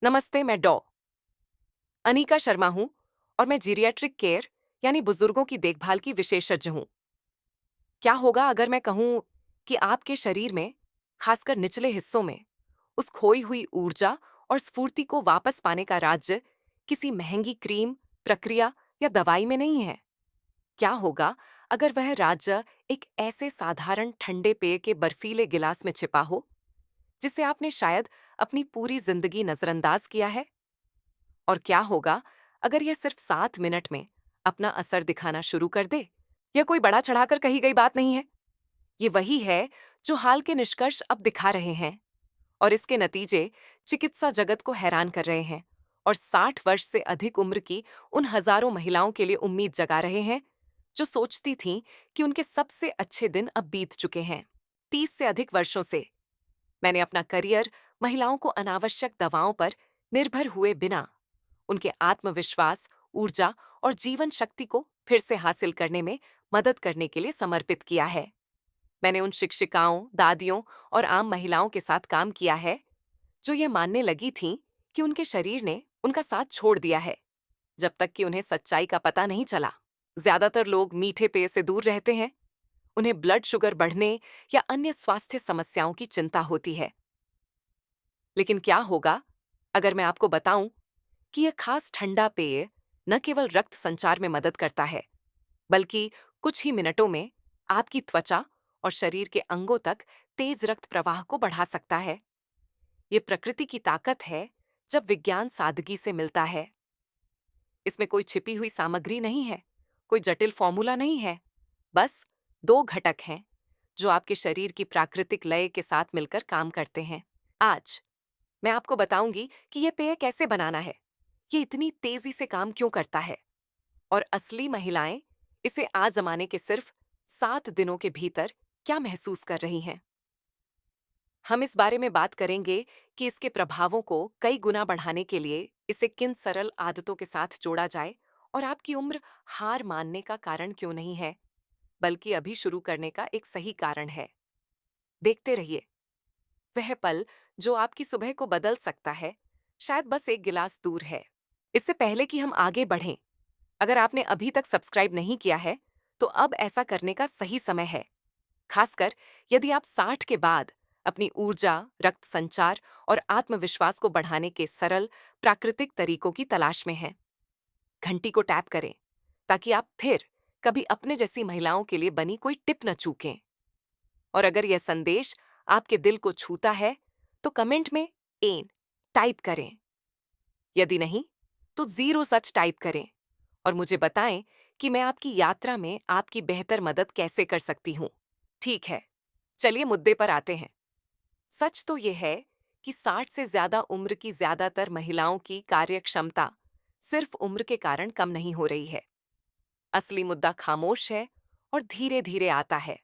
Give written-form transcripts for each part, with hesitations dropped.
नमस्ते, मैं डॉ अनीका शर्मा हूँ और मैं जीरियाट्रिक केयर यानी बुजुर्गों की देखभाल की विशेषज्ञ हूँ। क्या होगा अगर मैं कहूँ कि आपके शरीर में, खासकर निचले हिस्सों में, उस खोई हुई ऊर्जा और स्फूर्ति को वापस पाने का राज्य किसी महंगी क्रीम, प्रक्रिया या दवाई में नहीं है? क्या होगा अगर वह राज्य एक ऐसे साधारण ठंडे पेय के बर्फीले गिलास में छिपा हो, जिसे आपने शायद अपनी पूरी जिंदगी नजरअंदाज किया है? और क्या होगा अगर यह सिर्फ 7 मिनट में अपना असर दिखाना शुरू कर दे? यह कोई बड़ा चढ़ाकर कही गई बात नहीं है। ये वही है जो हाल के निष्कर्ष अब दिखा रहे हैं, और इसके नतीजे चिकित्सा जगत को हैरान कर रहे हैं और 60 वर्ष से अधिक उम्र की उन हजारों महिलाओं के लिए उम्मीद जगा रहे हैं जो सोचती थीं कि उनके सबसे अच्छे दिन अब बीत चुके हैं। 30 से अधिक वर्षों से मैंने अपना करियर महिलाओं को अनावश्यक दवाओं पर निर्भर हुए बिना उनके आत्मविश्वास, ऊर्जा और जीवन शक्ति को फिर से हासिल करने में मदद करने के लिए समर्पित किया है। मैंने उन शिक्षिकाओं, दादियों और आम महिलाओं के साथ काम किया है जो ये मानने लगी थीं कि उनके शरीर ने उनका साथ छोड़ दिया है, जब तक कि उन्हें सच्चाई का पता नहीं चला। ज्यादातर लोग मीठे पेय से दूर रहते हैं। उन्हें ब्लड शुगर बढ़ने या अन्य स्वास्थ्य समस्याओं की चिंता होती है। लेकिन क्या होगा अगर मैं आपको बताऊं कि यह खास ठंडा पेय न केवल रक्त संचार में मदद करता है, बल्कि कुछ ही मिनटों में आपकी त्वचा और शरीर के अंगों तक तेज रक्त प्रवाह को बढ़ा सकता है। ये प्रकृति की ताकत है जब विज्ञान सादगी से मिलता है। इसमें कोई छिपी हुई सामग्री नहीं है, कोई जटिल फॉर्मूला नहीं है। बस दो घटक हैं जो आपके शरीर की प्राकृतिक लय के साथ मिलकर काम करते हैं। आज मैं आपको बताऊंगी कि यह पेय कैसे बनाना है, ये इतनी तेजी से काम क्यों करता है, और असली महिलाएं इसे आजमाने के सिर्फ 7 दिनों के भीतर क्या महसूस कर रही हैं। हम इस बारे में बात करेंगे कि इसके प्रभावों को कई गुना बढ़ाने के लिए इसे किन सरल आदतों के साथ जोड़ा जाए, और आपकी उम्र हार मानने का कारण क्यों नहीं है, बल्कि अभी शुरू करने का एक सही कारण है। देखते रहिए, वह पल जो आपकी सुबह को बदल सकता है, शायद बस एक गिलास दूर है। इससे पहले कि हम आगे बढ़ें, अगर आपने अभी तक सब्सक्राइब नहीं किया है, तो अब ऐसा करने का सही समय है, खासकर यदि आप 60 के बाद अपनी ऊर्जा, रक्त संचार और आत्मविश्वास को बढ़ाने के सरल, प्राकृतिक तरीकों की तलाश में हैं। घंटी को टैप करें ताकि आप फिर कभी अपने जैसी महिलाओं के लिए बनी कोई टिप न चूकें। और अगर यह संदेश आपके दिल को छूता है, तो कमेंट में एन टाइप करें। यदि नहीं, तो जीरो सच टाइप करें और मुझे बताएं कि मैं आपकी यात्रा में आपकी बेहतर मदद कैसे कर सकती हूँ। ठीक है, चलिए मुद्दे पर आते हैं। सच तो यह है कि 60 से ज्यादा उम्र की ज्यादातर महिलाओं की कार्यक्षमता सिर्फ उम्र के कारण कम नहीं हो रही है। असली मुद्दा खामोश है और धीरे धीरे आता है।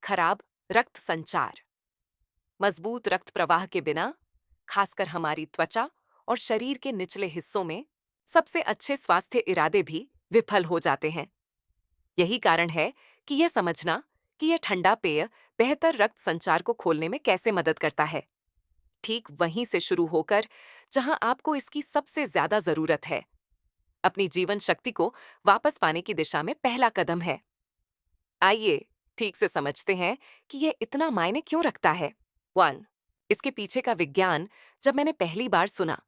खराब रक्त संचार। मजबूत रक्त प्रवाह के बिना, खासकर हमारी त्वचा और शरीर के निचले हिस्सों में, सबसे अच्छे स्वास्थ्य इरादे भी विफल हो जाते हैं। यही कारण है कि यह समझना कि यह ठंडा पेय बेहतर रक्त संचार को खोलने में कैसे मदद करता है, ठीक वहीं से शुरू होकर जहां आपको इसकी सबसे ज्यादा जरूरत है, अपनी जीवन शक्ति को वापस पाने की दिशा में पहला कदम है। आइए ठीक से समझते हैं कि यह इतना मायने क्यों रखता है। 1, इसके पीछे का विज्ञान। जब मैंने पहली बार सुना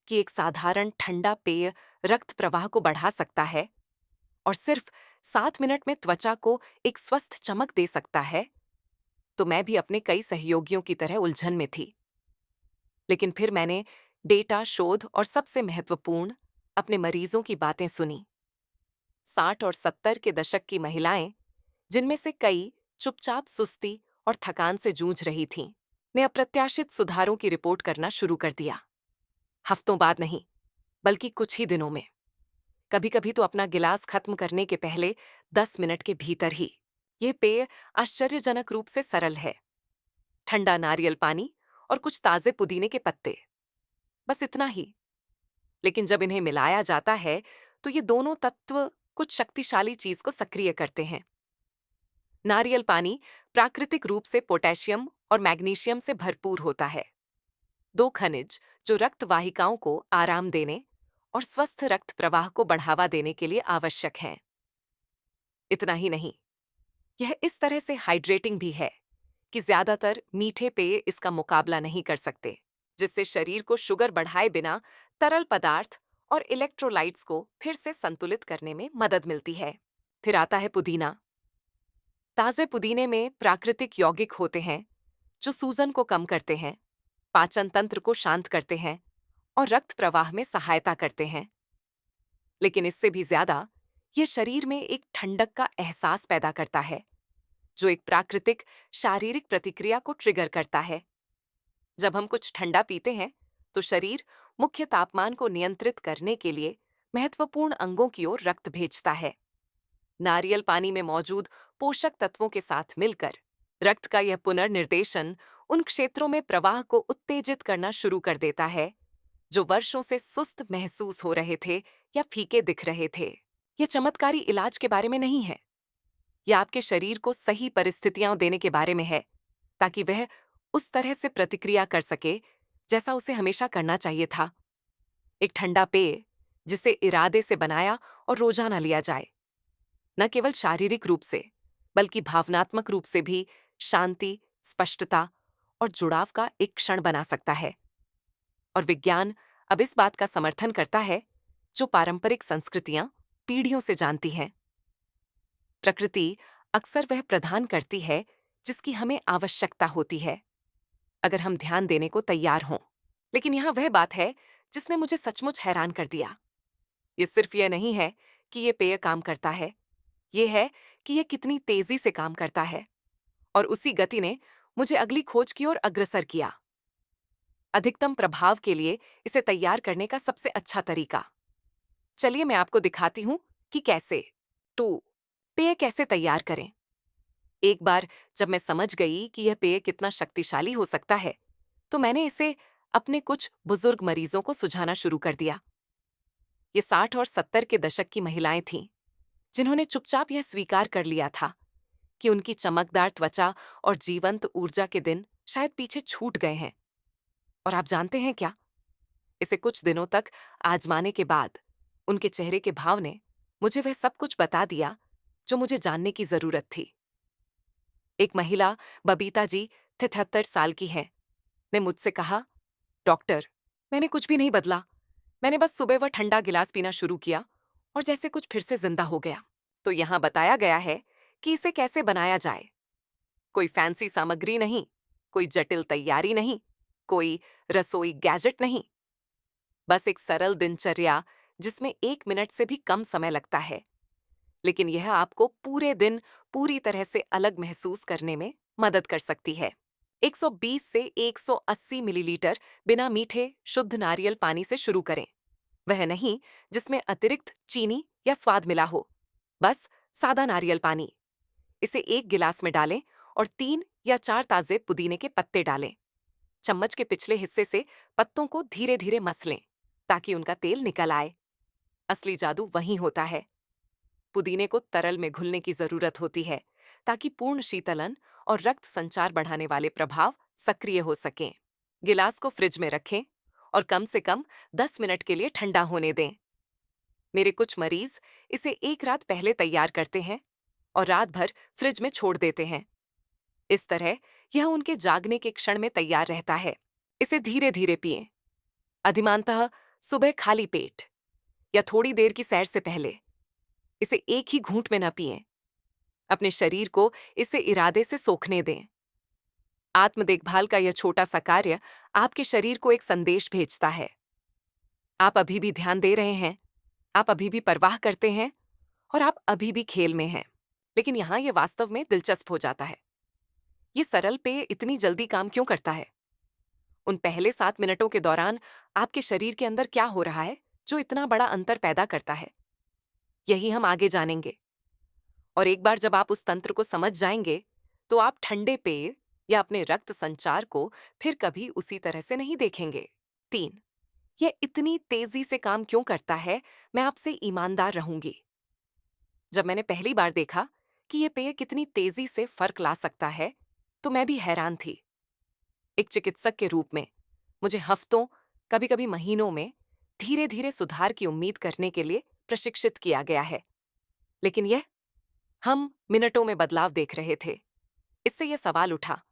कि एक साधारण ठंडा पेय रक्त प्रवाह को बढ़ा सकता है और सिर्फ 7 मिनट में त्वचा को एक स्वस्थ चमक दे सकता है, तो मैं भी अपने कई सहयोगियों की तरह उलझन में थी। लेकिन फिर मैंने डेटा, शोध और सबसे महत्वपूर्ण, अपने मरीजों की बातें सुनी। 60 और 70 के दशक की महिलाएं, जिनमें से कई चुपचाप सुस्ती और थकान से जूझ रही थीं, ने अप्रत्याशित सुधारों की रिपोर्ट करना शुरू कर दिया। हफ्तों बाद नहीं, बल्कि कुछ ही दिनों में। कभी कभी तो अपना गिलास खत्म करने के पहले 10 मिनट के भीतर ही। यह पेय आश्चर्यजनक रूप से सरल है। ठंडा नारियल पानी और कुछ ताजे पुदीने के पत्ते, बस इतना ही। लेकिन जब इन्हें मिलाया जाता है, तो ये दोनों तत्व कुछ शक्तिशाली चीज को सक्रिय करते हैं। नारियल पानी प्राकृतिक रूप से पोटेशियम और मैग्नीशियम से भरपूर होता है। दो खनिज जो रक्त वाहिकाओं को आराम देने और स्वस्थ रक्त प्रवाह को बढ़ावा देने के लिए आवश्यक हैं। इतना ही नहीं, यह इस तरह से हाइड्रेटिंग भी है कि ज्यादातर मीठे पेय इसका मुकाबला नहीं कर सकते, जिससे शरीर को शुगर बढ़ाए बिना तरल पदार्थ और इलेक्ट्रोलाइट्स को फिर से संतुलित करने में मदद मिलती है। फिर आता है पुदीना। ताजे पुदीने में प्राकृतिक यौगिक होते हैं जो सूजन को कम करते हैं, पाचन तंत्र को शांत करते हैं और रक्त प्रवाह में सहायता करते हैं। लेकिन इससे भी ज्यादा, यह शरीर में एक ठंडक का एहसास पैदा करता है, जो एक प्राकृतिक शारीरिक प्रतिक्रिया को ट्रिगर करता है। जब हम कुछ ठंडा पीते हैं, तो शरीर मुख्य तापमान को नियंत्रित करने के लिए महत्वपूर्ण अंगों की ओर रक्त भेजता है। नारियल पानी में मौजूद पोषक तत्वों के साथ मिलकर रक्त का यह पुनर्निर्देशन उन क्षेत्रों में प्रवाह को उत्तेजित करना शुरू कर देता है जो वर्षों से सुस्त महसूस हो रहे थे या फीके दिख रहे थे। यह चमत्कारी इलाज के बारे में नहीं है, यह आपके शरीर को सही परिस्थितियां देने के बारे में है, ताकि वह उस तरह से प्रतिक्रिया कर सके जैसा उसे हमेशा करना चाहिए था। एक ठंडा पेय जिसे इरादे से बनाया और रोजाना लिया जाए, न केवल शारीरिक रूप से बल्कि भावनात्मक रूप से भी शांति, स्पष्टता और जुड़ाव का एक क्षण बना सकता है। और विज्ञान अब इस बात का समर्थन करता है जो पारंपरिक संस्कृतियां पीढ़ियों से जानती हैं। प्रकृति अक्सर वह प्रदान करती है जिसकी हमें आवश्यकता होती है, अगर हम ध्यान देने को तैयार हों। लेकिन यहां वह बात है जिसने मुझे सचमुच हैरान कर दिया। ये सिर्फ यह नहीं है कि यह पेय काम करता है, यह है कि यह कितनी तेजी से काम करता है। और उसी गति ने मुझे अगली खोज की ओर अग्रसर किया। अधिकतम प्रभाव के लिए इसे तैयार करने का सबसे अच्छा तरीका। चलिए मैं आपको दिखाती हूं कि कैसे। 2. पेय कैसे तैयार करें। एक बार जब मैं समझ गई कि यह पेय कितना शक्तिशाली हो सकता है, तो मैंने इसे अपने कुछ बुजुर्ग मरीजों को सुझाना शुरू कर दिया। ये 60 और 70 के दशक की महिलाएं थीं, जिन्होंने चुपचाप यह स्वीकार कर लिया था कि उनकी चमकदार त्वचा और जीवंत ऊर्जा के दिन शायद पीछे छूट गए हैं। और आप जानते हैं क्या? इसे कुछ दिनों तक आजमाने के बाद उनके चेहरे के भाव ने मुझे वह सब कुछ बता दिया जो मुझे जानने की जरूरत थी। एक महिला, बबीता जी, 73 साल की है, ने मुझसे कहा, डॉक्टर, मैंने कुछ भी नहीं बदला। मैंने बस सुबह वह ठंडा गिलास पीना शुरू किया और जैसे कुछ फिर से जिंदा हो गया। तो यहाँ बताया गया है कि इसे कैसे बनाया जाए। कोई फैंसी सामग्री नहीं, कोई जटिल तैयारी नहीं, कोई रसोई गैजेट नहीं, बस एक सरल दिनचर्या जिसमें 1 मिनट से भी कम समय लगता है, लेकिन यह आपको पूरे दिन पूरी तरह से अलग महसूस करने में मदद कर सकती है। 120 से 180 मिलीलीटर बिना मीठे शुद्ध नारियल पानी से शुरू करें। वह नहीं जिसमें अतिरिक्त चीनी या स्वाद मिला हो, बस सादा नारियल पानी। इसे 1 गिलास में डालें और 3 या 4 ताजे पुदीने के पत्ते डालें। चम्मच के पिछले हिस्से से पत्तों को धीरे धीरे मस लें ताकि उनका तेल निकल आए। असली जादू वहीं होता है। पुदीने को तरल में घुलने की जरूरत होती है ताकि पूर्ण शीतलन और रक्त संचार बढ़ाने वाले प्रभाव सक्रिय हो सकें। गिलास को फ्रिज में रखें और कम से कम 10 मिनट के लिए ठंडा होने दें। मेरे कुछ मरीज इसे एक रात पहले तैयार करते हैं और रात भर फ्रिज में छोड़ देते हैं। इस तरह यह उनके जागने के क्षण में तैयार रहता है। इसे धीरे धीरे पिएं, अधिमानतः सुबह खाली पेट या थोड़ी देर की सैर से पहले। इसे एक ही घूंट में न पिएं। अपने शरीर को इसे इरादे से सोखने दें। आत्म देखभाल का यह छोटा सा कार्य आपके शरीर को एक संदेश भेजता है। आप अभी भी ध्यान दे रहे हैं, आप अभी भी परवाह करते हैं और आप अभी भी खेल में हैं। लेकिन यहां यह वास्तव में दिलचस्प हो जाता है। ये सरल पेय इतनी जल्दी काम क्यों करता है? उन पहले 7 मिनटों के दौरान आपके शरीर के अंदर क्या हो रहा है जो इतना बड़ा अंतर पैदा करता है? यही हम आगे जानेंगे। और एक बार जब आप उस तंत्र को समझ जाएंगे, तो आप ठंडे पेय या अपने रक्त संचार को फिर कभी उसी तरह से नहीं देखेंगे। 3. यह इतनी तेजी से काम क्यों करता है? मैं आपसे ईमानदार रहूंगी। जब मैंने पहली बार देखा कि यह पेय कितनी तेजी से फर्क ला सकता है, तो मैं भी हैरान थी। एक चिकित्सक के रूप में मुझे हफ्तों, कभी-कभी महीनों में धीरे-धीरे सुधार की उम्मीद करने के लिए प्रशिक्षित किया गया है। लेकिन यह हम मिनटों में बदलाव देख रहे थे। इससे यह सवाल उठा,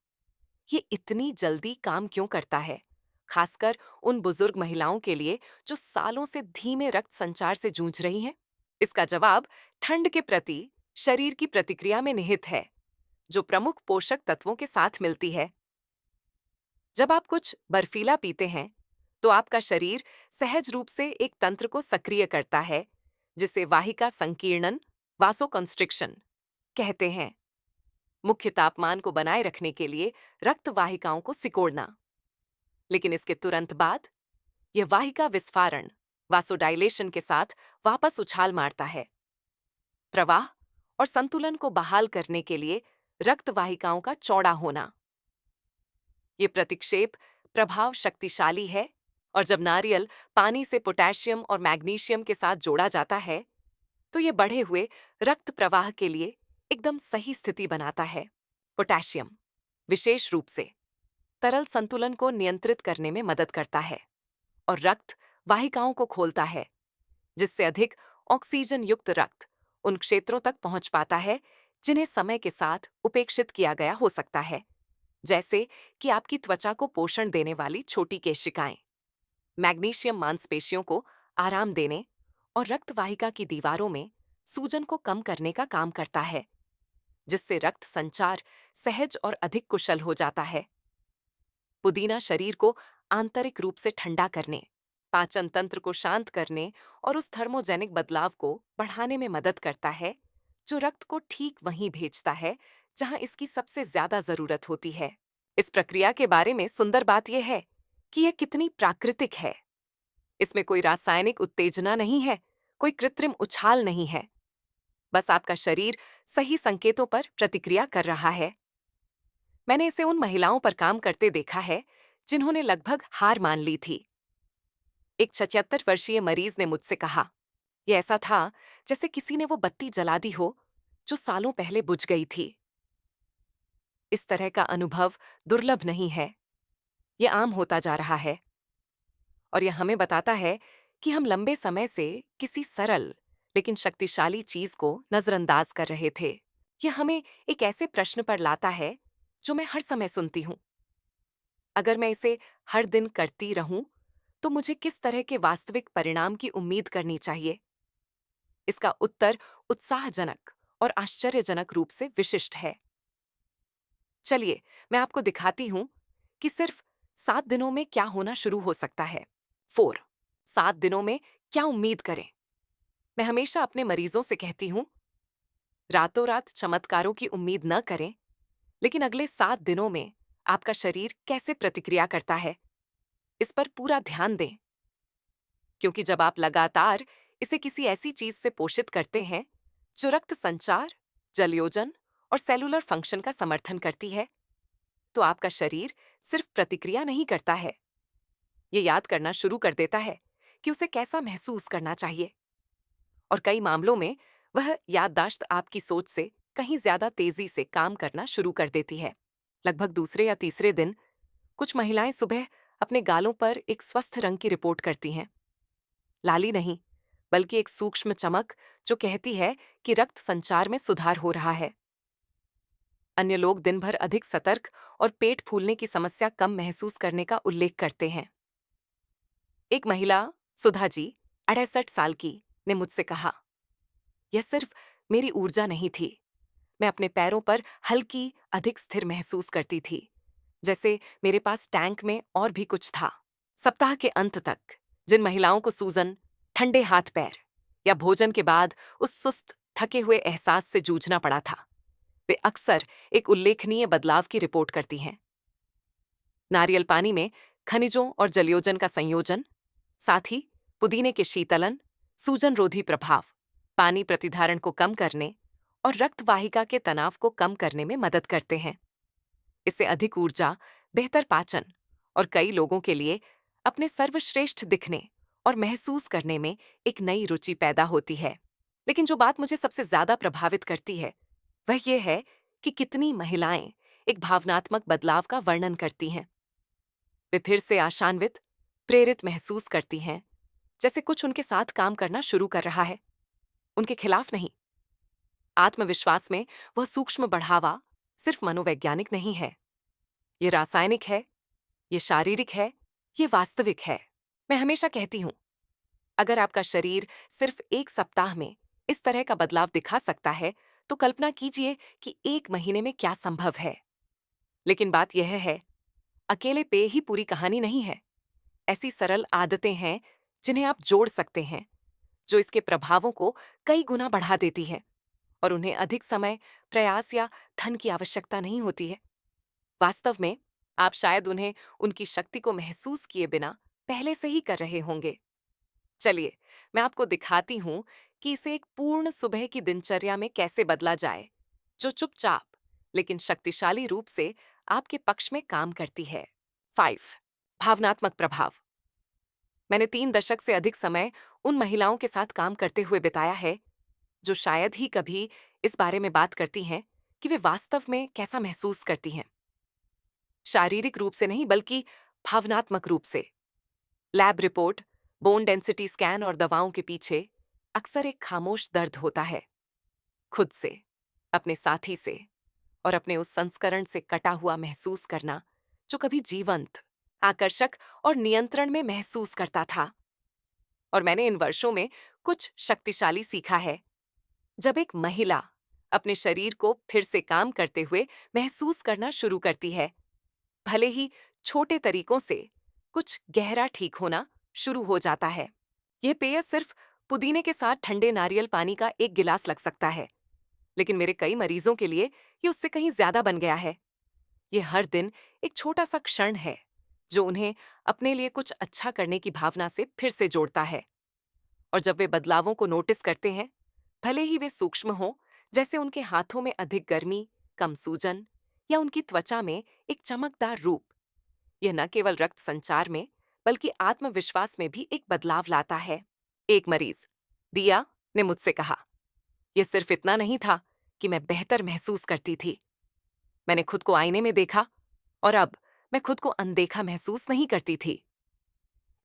ये इतनी जल्दी काम क्यों करता है? खासकर उन बुजुर्ग महिलाओं के लिए जो सालों से धीमे रक्त संचार से जूझ रही हैं। इसका जवाब ठंड के प्रति शरीर की प्रतिक्रिया में निहित है, जो प्रमुख पोषक तत्वों के साथ मिलती है। जब आप कुछ बर्फीला पीते हैं, तो आपका शरीर सहज रूप से एक तंत्र को सक्रिय करता है, जिसे वाहिका संकीर्णन वासोकंस्ट्रिक्शन कहते हैं। मुख्य तापमान को बनाए रखने के लिए रक्त वाहिकाओं को सिकोड़ना। लेकिन इसके तुरंत बाद यह वाहिका विस्फारण वासोडाइलेशन के साथ वापस उछाल मारता है। प्रवाह और संतुलन को बहाल करने के लिए रक्त वाहिकाओं का चौड़ा होना। ये प्रतिक्षेप प्रभाव शक्तिशाली है, और जब नारियल पानी से पोटेशियम और मैग्नीशियम के साथ जोड़ा जाता है, तो ये बढ़े हुए रक्त प्रवाह के लिए एकदम सही स्थिति बनाता है। पोटेशियम विशेष रूप से तरल संतुलन को नियंत्रित करने में मदद करता है और रक्त वाहिकाओं को खोलता है, जिससे अधिक ऑक्सीजन युक्त रक्त उन क्षेत्रों तक पहुंच पाता है जिन्हें समय के साथ उपेक्षित किया गया हो सकता है, जैसे कि आपकी त्वचा को पोषण देने वाली छोटी केशिकाएं। मैग्नीशियम मांसपेशियों को आराम देने और रक्त वाहिका की दीवारों में सूजन को कम करने का काम करता है, जिससे रक्त संचार सहज और अधिक कुशल हो जाता है। पुदीना शरीर को आंतरिक रूप से ठंडा करने, पाचन तंत्र को शांत करने और उस थर्मोजेनिक बदलाव को बढ़ाने में मदद करता है, जो रक्त को ठीक वहीं भेजता है जहां इसकी सबसे ज्यादा जरूरत होती है। इस प्रक्रिया के बारे में सुंदर बात यह है कि यह कितनी प्राकृतिक है। इसमें कोई रासायनिक उत्तेजना नहीं है, कोई कृत्रिम उछाल नहीं है। बस आपका शरीर सही संकेतों पर प्रतिक्रिया कर रहा है। मैंने इसे उन महिलाओं पर काम करते देखा है जिन्होंने लगभग हार मान ली थी। एक 76 वर्षीय मरीज ने मुझसे कहा, यह ऐसा था जैसे किसी ने वो बत्ती जला दी हो जो सालों पहले बुझ गई थी। इस तरह का अनुभव दुर्लभ नहीं है, ये आम होता जा रहा है, और यह हमें बताता है कि हम लंबे समय से किसी सरल लेकिन शक्तिशाली चीज को नजरअंदाज कर रहे थे। यह हमें एक ऐसे प्रश्न पर लाता है जो मैं हर समय सुनती हूं, अगर मैं इसे हर दिन करती रहूं तो मुझे किस तरह के वास्तविक परिणाम की उम्मीद करनी चाहिए? इसका उत्तर उत्साहजनक और आश्चर्यजनक रूप से विशिष्ट है। चलिए, मैं आपको दिखाती हूं कि सिर्फ 7 दिनों में क्या होना शुरू हो सकता है। 4 7 दिनों में क्या उम्मीद करें? मैं हमेशा अपने मरीजों से कहती हूं, रातों रात चमत्कारों की उम्मीद न करें, लेकिन अगले 7 दिनों में आपका शरीर कैसे प्रतिक्रिया करता है, इस पर पूरा ध्यान दें। क्योंकि जब आप लगातार इसे किसी ऐसी चीज से पोषित करते हैं जो रक्त संचार, जलयोजन और सेलुलर फंक्शन का समर्थन करती है, तो आपका शरीर सिर्फ प्रतिक्रिया नहीं करता है, ये याद करना शुरू कर देता है कि उसे कैसा महसूस करना चाहिए। और कई मामलों में वह याददाश्त आपकी सोच से कहीं ज्यादा तेजी से काम करना शुरू कर देती है। लगभग दूसरे या तीसरे दिन कुछ महिलाएं सुबह अपने गालों पर एक स्वस्थ रंग की रिपोर्ट करती हैं। लाली नहीं, बल्कि एक सूक्ष्म चमक जो कहती है कि रक्त संचार में सुधार हो रहा है। अन्य लोग दिन भर अधिक सतर्क और पेट फूलने की समस्या कम महसूस करने का उल्लेख करते हैं। एक महिला, सुधा जी, 68 साल की, ने मुझसे कहा, यह सिर्फ मेरी ऊर्जा नहीं थी, मैं अपने पैरों पर हल्की, अधिक स्थिर महसूस करती थी, जैसे मेरे पास टैंक में और भी कुछ था। सप्ताह के अंत तक जिन महिलाओं को सूजन, ठंडे हाथ पैर या भोजन के बाद उस सुस्त, थके हुए एहसास से जूझना पड़ा था, वे अक्सर एक उल्लेखनीय बदलाव की रिपोर्ट करती हैं। नारियल पानी में खनिजों और जलयोजन का संयोजन, साथ ही पुदीने के शीतलन, सूजन रोधी प्रभाव, पानी प्रतिधारण को कम करने और रक्त वाहिका के तनाव को कम करने में मदद करते हैं। इससे अधिक ऊर्जा, बेहतर पाचन और कई लोगों के लिए अपने सर्वश्रेष्ठ दिखने और महसूस करने में एक नई रुचि पैदा होती है। लेकिन जो बात मुझे सबसे ज्यादा प्रभावित करती है वह ये है कि कितनी महिलाएं एक भावनात्मक बदलाव का वर्णन करती हैं। वे फिर से आशान्वित, प्रेरित महसूस करती हैं, जैसे कुछ उनके साथ काम करना शुरू कर रहा है, उनके खिलाफ नहीं। आत्मविश्वास में वह सूक्ष्म बढ़ावा सिर्फ मनोवैज्ञानिक नहीं है, ये रासायनिक है, ये शारीरिक है, ये वास्तविक है। मैं हमेशा कहती हूं, अगर आपका शरीर सिर्फ एक सप्ताह में इस तरह का बदलाव दिखा सकता है, तो कल्पना कीजिए कि 1 महीने में क्या संभव है। लेकिन बात यह है, अकेले पेय ही पूरी कहानी नहीं है। ऐसी सरल आदतें हैं जिन्हें आप जोड़ सकते हैं, जो इसके प्रभावों को कई गुना बढ़ा देती हैं, और उन्हें अधिक समय, प्रयास या धन की आवश्यकता नहीं होती है। वास्तव में आप शायद उन्हें उनकी शक्ति को महसूस किए बिना पहले से ही कर रहे होंगे। चलिए, मैं आपको दिखाती हूं कि इसे एक पूर्ण सुबह की दिनचर्या में कैसे बदला जाए, जो चुपचाप लेकिन शक्तिशाली रूप से आपके पक्ष में काम करती है। 5. भावनात्मक प्रभाव। मैंने 3 दशक से अधिक समय उन महिलाओं के साथ काम करते हुए बिताया है जो शायद ही कभी इस बारे में बात करती हैं कि वे वास्तव में कैसा महसूस करती हैं। शारीरिक रूप से नहीं, बल्कि भावनात्मक रूप से। Lab report, bone density scan और दवाओं के पीछे अक्सर एक खामोश दर्द होता है। खुद से, अपने साथी से और अपने उस संस्करण से कटा हुआ महसूस करना जो कभी जीवंत, आकर्षक और नियंत्रण में महसूस करता था। और मैंने इन वर्षों में कुछ शक्तिशाली सीखा है। जब एक महिला अपने शरीर को फिर से काम करते हुए महसूस करना शुरू करती है, भले ही छोटे तरीकों से, कुछ गहरा ठीक होना शुरू हो जाता है। यह पेय सिर्फ पुदीने के साथ ठंडे नारियल पानी का एक गिलास लग सकता है, लेकिन मेरे कई मरीजों के लिए ये उससे कहीं ज्यादा बन गया है। ये हर दिन एक छोटा सा क्षण है जो उन्हें अपने लिए कुछ अच्छा करने की भावना से फिर से जोड़ता है। और जब वे बदलावों को नोटिस करते हैं, भले ही वे सूक्ष्म हों, जैसे उनके हाथों में अधिक गर्मी, कम सूजन, या उनकी त्वचा में एक चमकदार रूप, यह न केवल रक्त संचार में बल्कि आत्मविश्वास में भी एक बदलाव लाता है। एक मरीज, दिया, ने मुझसे कहा, यह सिर्फ इतना नहीं था कि मैं बेहतर महसूस करती थी। मैंने खुद को आईने में देखा और अब मैं खुद को अनदेखा महसूस नहीं करती थी।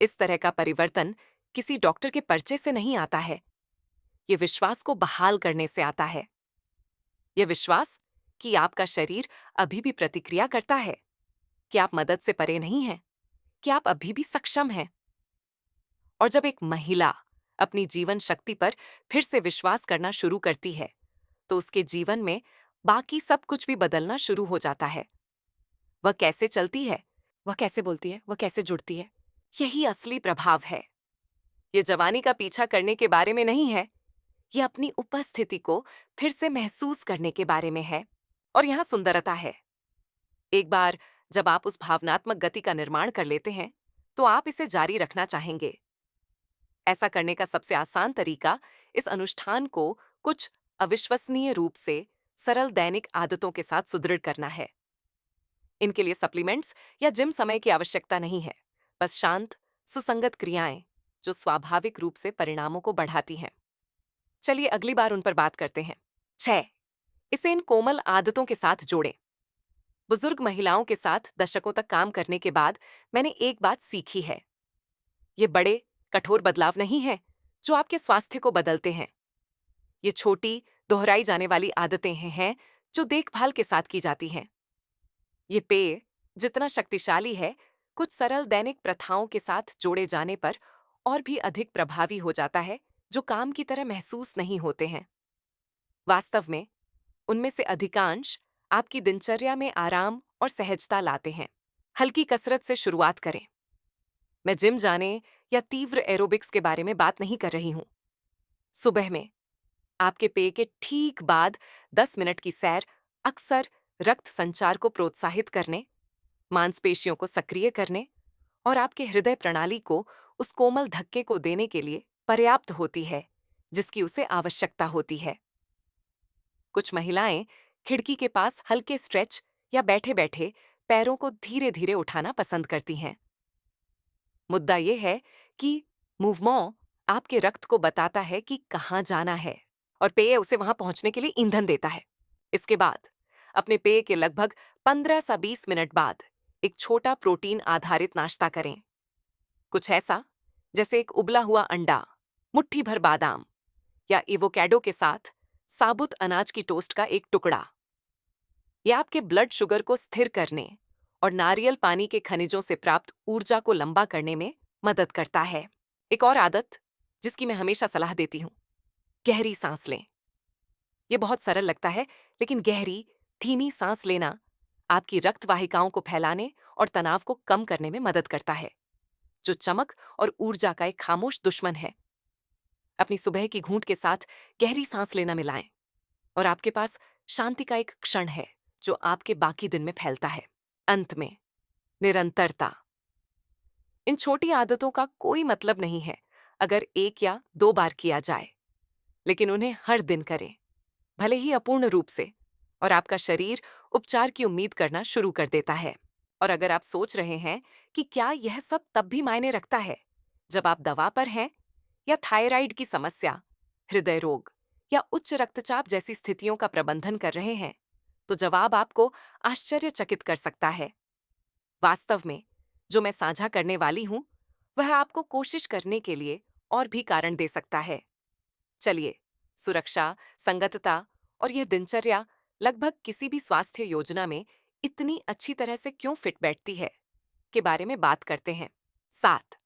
इस तरह का परिवर्तन किसी डॉक्टर के पर्चे से नहीं आता है। यह विश्वास को बहाल करने से आता है। यह विश्वास कि आपका शरीर अभी भी प्रतिक्रिया करता है, कि आप मदद से परे नहीं हैं, कि आप अभी भी सक्षम हैं। और जब एक महिला अपनी जीवन शक्ति पर फिर से विश्वास करना शुरू करती है, तो उसके जीवन में बाकी सब कुछ भी बदलना शुरू हो जाता है। वह कैसे चलती है, वह कैसे बोलती है, वह कैसे जुड़ती है, यही असली प्रभाव है। यह जवानी का पीछा करने के बारे में नहीं है, यह अपनी उपस्थिति को फिर से महसूस करने के बारे में है। और यहां सुंदरता है। एक बार जब आप उस भावनात्मक गति का निर्माण कर लेते हैं, तो आप इसे जारी रखना चाहेंगे। ऐसा करने का सबसे आसान तरीका इस अनुष्ठान को कुछ अविश्वसनीय रूप से सरल दैनिक आदतों के साथ सुदृढ़ करना है। इनके लिए सप्लीमेंट्स या जिम समय की आवश्यकता नहीं है, बस शांत, सुसंगत क्रियाएं जो स्वाभाविक रूप से परिणामों को बढ़ाती हैं। चलिए अगली बार उन पर बात करते हैं। 6. इसे इन कोमल आदतों के साथ जोड़ें। बुजुर्ग महिलाओं के साथ दशकों तक काम करने के बाद मैंने एक बात सीखी है। ये बड़े, कठोर बदलाव नहीं हैं जो आपके स्वास्थ्य को बदलते हैं। ये छोटी, दोहराई जाने वाली आदतें हैं जो देखभाल के साथ की जाती हैं। ये पेय जितना शक्तिशाली है, कुछ सरल दैनिक प्रथाओं के साथ जोड़े जाने पर और भी अधिक प्रभावी हो जाता है, जो काम की तरह महसूस नहीं होते हैं। वास्तव में उनमें से अधिकांश आपकी दिनचर्या में आराम और सहजता लाते हैं। हल्की कसरत से शुरुआत करें। मैं जिम जाने या तीव्र एरोबिक्स के बारे में बात नहीं कर रही हूं। सुबह में आपके पेय के ठीक बाद 10 मिनट की सैर अक्सर रक्त संचार को प्रोत्साहित करने, मांसपेशियों को सक्रिय करने और आपके हृदय प्रणाली को उस कोमल धक्के को देने के लिए पर्याप्त होती है जिसकी उसे आवश्यकता होती है। कुछ महिलाएं खिड़की के पास हल्के स्ट्रेच या बैठे बैठे पैरों को धीरे धीरे उठाना पसंद करती हैं। मुद्दा यह है कि मूवमेंट आपके रक्त को बताता है कि कहाँ जाना है, और पेय उसे वहां पहुंचने के लिए ईंधन देता है। इसके बाद अपने पेय के लगभग 15 से 20 मिनट बाद एक छोटा प्रोटीन आधारित नाश्ता करें। कुछ ऐसा जैसे एक उबला हुआ अंडा, मुट्ठी भर बादाम या एवोकैडो के साथ साबुत अनाज की टोस्ट का एक टुकड़ा। यह आपके ब्लड शुगर को स्थिर करने और नारियल पानी के खनिजों से प्राप्त ऊर्जा को लंबा करने में मदद करता है। एक और आदत जिसकी मैं हमेशा सलाह देती हूँ, गहरी सांस लें। ये बहुत सरल लगता है, लेकिन गहरी, धीमी सांस लेना आपकी रक्त वाहिकाओं को फैलाने और तनाव को कम करने में मदद करता है, जो चमक और ऊर्जा का एक खामोश दुश्मन है। अपनी सुबह की घूंट के साथ गहरी सांस लेना मिलाएं और आपके पास शांति का एक क्षण है जो आपके बाकी दिन में फैलता है। अंत में, निरंतरता। इन छोटी आदतों का कोई मतलब नहीं है अगर 1 या 2 बार किया जाए, लेकिन उन्हें हर दिन करें, भले ही अपूर्ण रूप से, और आपका शरीर उपचार की उम्मीद करना शुरू कर देता है। और अगर आप सोच रहे हैं कि क्या यह सब तब भी मायने रखता है जब आप दवा पर हैं, या थायराइड की समस्या, हृदय रोग या उच्च रक्तचाप जैसी स्थितियों का प्रबंधन कर रहे हैं, तो जवाब आपको आश्चर्यचकित कर सकता है। वास्तव में जो मैं साझा करने वाली हूं, वह आपको कोशिश करने के लिए और भी कारण दे सकता है। चलिए, सुरक्षा, संगतता और यह दिनचर्या लगभग किसी भी स्वास्थ्य योजना में इतनी अच्छी तरह से क्यों फिट बैठती है के बारे में बात करते हैं। 7,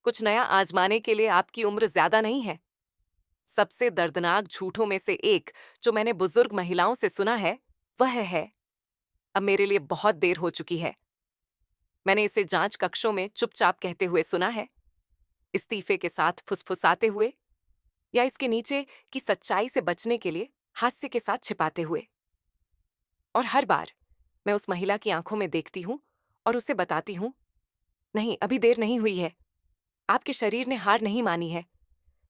कुछ नया आजमाने के लिए आपकी उम्र ज्यादा नहीं है। सबसे दर्दनाक झूठों में से एक जो मैंने बुजुर्ग महिलाओं से सुना है, वह है, अब मेरे लिए बहुत देर हो चुकी है। मैंने इसे जांच कक्षों में चुपचाप कहते हुए सुना है, इस्तीफे के साथ फुसफुसाते हुए, या इसके नीचे की सच्चाई से बचने के लिए हास्य के साथ छिपाते हुए। और हर बार मैं उस महिला की आंखों में देखती हूं और उसे बताती हूं, नहीं, अभी देर नहीं हुई है। आपके शरीर ने हार नहीं मानी है,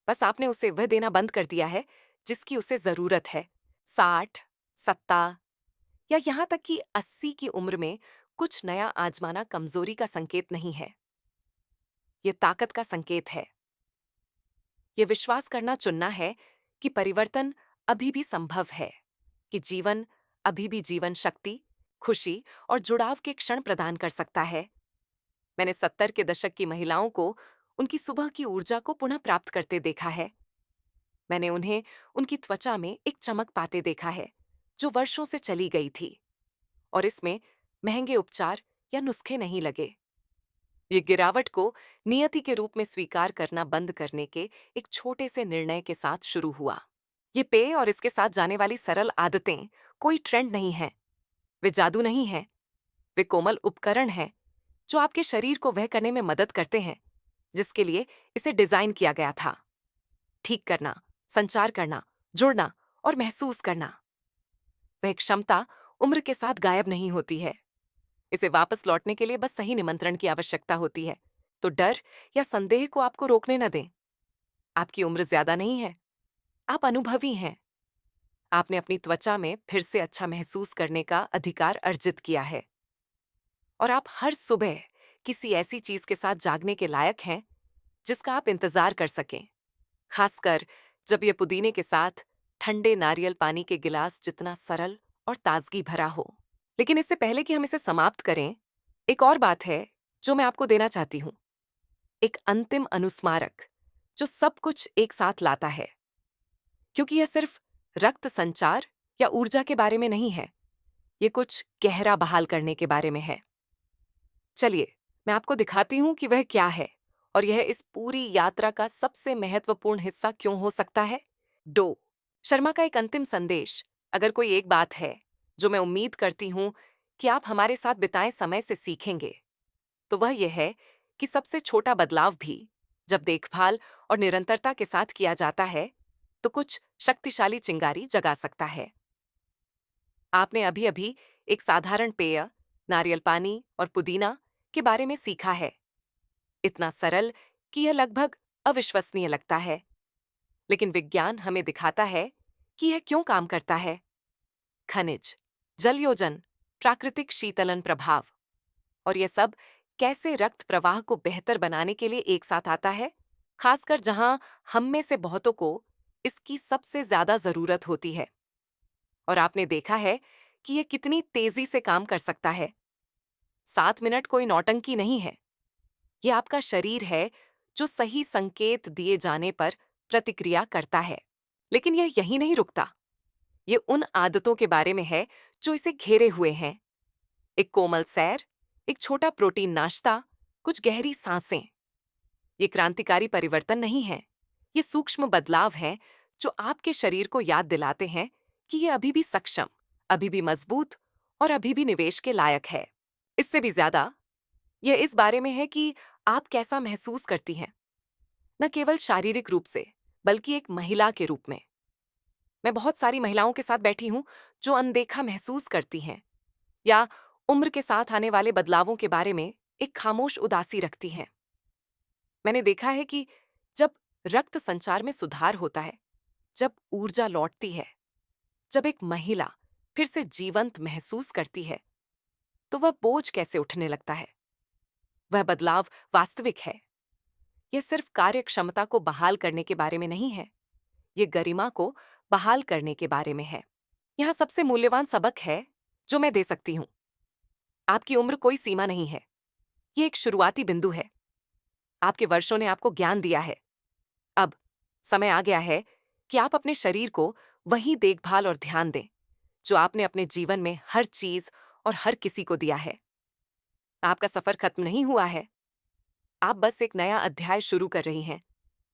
बस आपने उसे वह देना बंद कर दिया है जिसकी उसे जरूरत है। 60, 70 या यहां तक कि 80 की उम्र में कुछ नया आजमाना कमजोरी का संकेत नहीं है, यह ताकत का संकेत है। यह विश्वास करना चुनना है कि परिवर्तन अभी भी संभव है, कि जीवन अभी भी जीवन शक्ति, खुशी और जुड़ाव के क्षण प्रदान कर सकता है। मैंने 70 के दशक की महिलाओं को उनकी सुबह की ऊर्जा को पुनः प्राप्त करते देखा है। मैंने उन्हें उनकी त्वचा में एक चमक पाते देखा है जो वर्षों से चली गई थी, और इसमें महंगे उपचार या नुस्खे नहीं लगे। ये गिरावट को नियति के रूप में स्वीकार करना बंद करने के एक छोटे से निर्णय के साथ शुरू हुआ। ये पेय और इसके साथ जाने वाली सरल आदतें कोई ट्रेंड नहीं हैं, वे जादू नहीं हैं, वे कोमल उपकरण हैं जो आपके शरीर को वह करने में मदद करते हैं जिसके लिए इसे डिजाइन किया गया था। ठीक करना, संचार करना, जुड़ना और महसूस करना। वह क्षमता उम्र के साथ गायब नहीं होती है। इसे वापस लौटने के लिए बस सही निमंत्रण की आवश्यकता होती है। तो डर या संदेह को आपको रोकने न दें। आपकी उम्र ज्यादा नहीं है, आप अनुभवी हैं। आपने अपनी त्वचा में फिर से अच्छा महसूस करने का अधिकार अर्जित किया है, और आप हर सुबह किसी ऐसी चीज के साथ जागने के लायक हैं जिसका आप इंतजार कर सकें, खासकर जब यह पुदीने के साथ ठंडे नारियल पानी के गिलास जितना सरल और ताजगी भरा हो। लेकिन इससे पहले कि हम इसे समाप्त करें, एक और बात है जो मैं आपको देना चाहती हूं, एक अंतिम अनुस्मारक जो सब कुछ एक साथ लाता है, क्योंकि यह सिर्फ रक्त संचार या ऊर्जा के बारे में नहीं है, यह कुछ गहरा बहाल करने के बारे में है। चलिए, मैं आपको दिखाती हूं कि वह क्या है, और यह इस पूरी यात्रा का सबसे महत्वपूर्ण हिस्सा क्यों हो सकता है। डो शर्मा का एक अंतिम संदेश, अगर कोई एक बात है जो मैं उम्मीद करती हूं कि आप हमारे साथ बिताए समय से सीखेंगे, तो वह यह है कि सबसे छोटा बदलाव भी जब देखभाल और निरंतरता के साथ किया जाता है तो कुछ शक्तिशाली चिंगारी जगा सकता है। आपने अभी अभी एक साधारण पेय, नारियल पानी और पुदीना के बारे में सीखा है। इतना सरल कि यह लगभग अविश्वसनीय लगता है, लेकिन विज्ञान हमें दिखाता है कि यह क्यों काम करता है। खनिज, जलयोजन, प्राकृतिक शीतलन प्रभाव, और यह सब कैसे रक्त प्रवाह को बेहतर बनाने के लिए एक साथ आता है, खासकर जहां हम में से बहुतों को इसकी सबसे ज्यादा जरूरत होती है। और आपने देखा है कि यह कितनी तेजी से काम कर सकता है। 7 मिनट कोई नौटंकी नहीं है। ये आपका शरीर है जो सही संकेत दिए जाने पर प्रतिक्रिया करता है। लेकिन यह यहीं नहीं रुकता। ये उन आदतों के बारे में है जो इसे घेरे हुए हैं। एक कोमल सैर, एक छोटा प्रोटीन नाश्ता, कुछ गहरी सांसें। ये क्रांतिकारी परिवर्तन नहीं है। ये सूक्ष्म बदलाव हैं जो आपके शरीर को याद दिलाते हैं कि ये अभी भी सक्षम, अभी भी मजबूत और अभी भी निवेश के लायक है। इससे भी ज्यादा यह इस बारे में है कि आप कैसा महसूस करती हैं, न केवल शारीरिक रूप से, बल्कि एक महिला के रूप में। मैं बहुत सारी महिलाओं के साथ बैठी हूं जो अनदेखा महसूस करती हैं या उम्र के साथ आने वाले बदलावों के बारे में एक खामोश उदासी रखती हैं। मैंने देखा है कि जब रक्त संचार में सुधार होता है, जब ऊर्जा लौटती है, जब एक महिला फिर से जीवंत महसूस करती है, तो वह बोझ कैसे उठने लगता है। वह बदलाव वास्तविक है। यह सिर्फ कार्यक्षमता को बहाल करने के बारे में नहीं है, ये गरिमा को बहाल करने के बारे में है। यहाँ सबसे मूल्यवान सबक है जो मैं दे सकती हूँ। आपकी उम्र कोई सीमा नहीं है। ये एक शुरुआती बिंदु है। आपके वर्षों ने आपको ज्ञान दिया है। अब समय आ गया है कि आप अपने शरीर को वही देखभाल और ध्यान दें जो आपने अपने जीवन में हर चीज और हर किसी को दिया है। आपका सफर खत्म नहीं हुआ है। आप बस एक नया अध्याय शुरू कर रही हैं,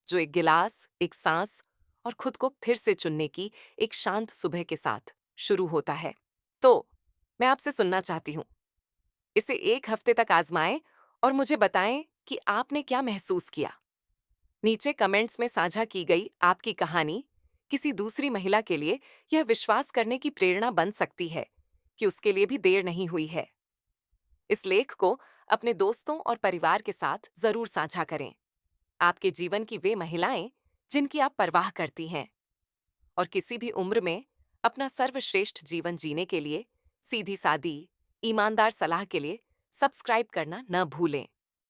जो एक गिलास, एक सांस और खुद को फिर से चुनने की एक शांत सुबह के साथ शुरू होता है। तो मैं आपसे सुनना चाहती हूँ। इसे 1 हफ्ते तक आजमाएं और मुझे बताएं कि आपने क्या महसूस किया। नीचे कमेंट्स में साझा की गई आपकी कहानी किसी दूसरी महिला के लिए यह विश्वास करने की प्रेरणा बन सकती है कि उसके लिए भी देर नहीं हुई है। इस लेख को अपने दोस्तों और परिवार के साथ जरूर साझा करें। आपके जीवन की वे महिलाएं जिनकी आप परवाह करती हैं, और किसी भी उम्र में अपना सर्वश्रेष्ठ जीवन जीने के लिए सीधी सादी ईमानदार सलाह के लिए सब्सक्राइब करना न भूलें।